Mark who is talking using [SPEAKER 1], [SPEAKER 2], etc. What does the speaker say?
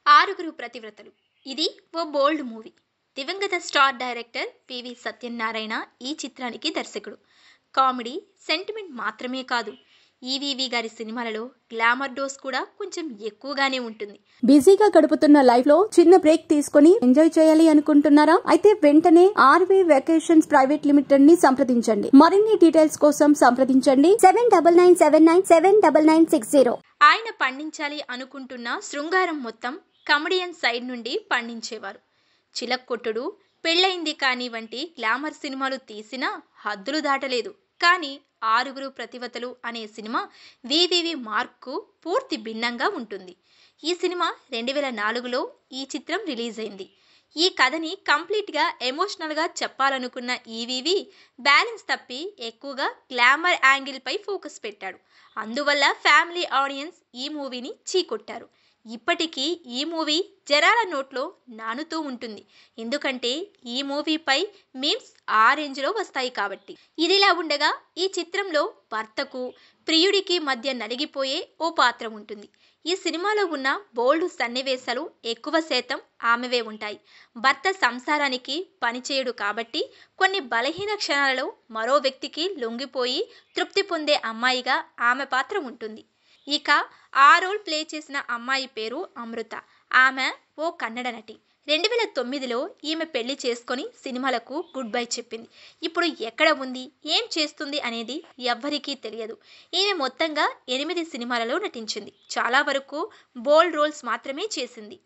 [SPEAKER 1] ఆరుగురు ప్రతివ్రతలు. ఇది ఓ బోల్డ్ మూవీ. దివంగత స్టార్ డైరెక్టర్ పివి సత్యనారాయణ ఈ చిత్రానికి దర్శకుడు. కామెడీ, సెంటిమెంట్ మాత్రమే కాదు, ఈవీవి గారి సినిమాలలో గ్లామర్ డోస్ కూడా కొంచెం ఎక్కువగానే ఉంటుంది.
[SPEAKER 2] బిజీగా గడుపుతున్న లైఫ్ లో చిన్న బ్రేక్ తీసుకుని ఎంజాయ్ చేయాలి అనుకుంటున్నారా? అయితే వెంటనే ఆర్వీ వెకేషన్స్ ప్రైవేట్ లిమిటెడ్ ని సంప్రదించండి. మరిన్ని డీటెయిల్స్ కోసం సంప్రదించండి 7997979960.
[SPEAKER 1] ఆయన పండించాలి అనుకుంటున్న శృంగారం మొత్తం కమెడియన్ సైడ్ నుండి పండించేవారు. చిలక్కొట్టుడు, పెళ్ళయింది కాని వంటి గ్లామర్ సినిమాలు తీసినా హద్దులు దాటలేదు. కానీ ఆరుగురు ప్రతివతలు అనే సినిమా వివివి మార్కు పూర్తి భిన్నంగా ఉంటుంది. ఈ సినిమా 2004లో ఈ చిత్రం రిలీజ్ అయింది. ఈ కథని కంప్లీట్గా ఎమోషనల్గా చెప్పాలనుకున్న ఈవీవి బ్యాలెన్స్ తప్పి ఎక్కువగా గ్లామర్ యాంగిల్పై ఫోకస్ పెట్టాడు. అందువల్ల ఫ్యామిలీ ఆడియన్స్ ఈ మూవీని చీకొట్టారు. ఇప్పటికీ ఈ మూవీ జనాల నోట్లో నానుతూ ఉంటుంది. ఎందుకంటే ఈ మూవీపై మీమ్స్ ఆ రేంజ్లో వస్తాయి కాబట్టి. ఇదిలా ఉండగా ఈ చిత్రంలో భర్తకు ప్రియుడికి మధ్య నలిగిపోయే ఓ పాత్ర ఉంటుంది. ఈ సినిమాలో ఉన్న బోల్డ్ సన్నివేశాలు ఎక్కువ శాతం ఆమెవే ఉంటాయి. భర్త సంసారానికి పనిచేయడు కాబట్టి కొన్ని బలహీన క్షణాలలో మరో వ్యక్తికి లొంగిపోయి తృప్తి పొందే అమ్మాయిగా ఆమె పాత్ర ఉంటుంది. ఇక ఆ రోల్ ప్లే చేసిన అమ్మాయి పేరు అమృత. ఆమె ఓ కన్నడ నటి. 2009లో ఈమె పెళ్లి చేసుకొని సినిమాలకు గుడ్ బై చెప్పింది. ఇప్పుడు ఎక్కడ ఉంది, ఏం చేస్తుంది అనేది ఎవ్వరికీ తెలియదు. ఈమె మొత్తంగా 8 సినిమాలలో నటించింది. చాలా వరకు బోల్డ్ రోల్స్ మాత్రమే చేసింది.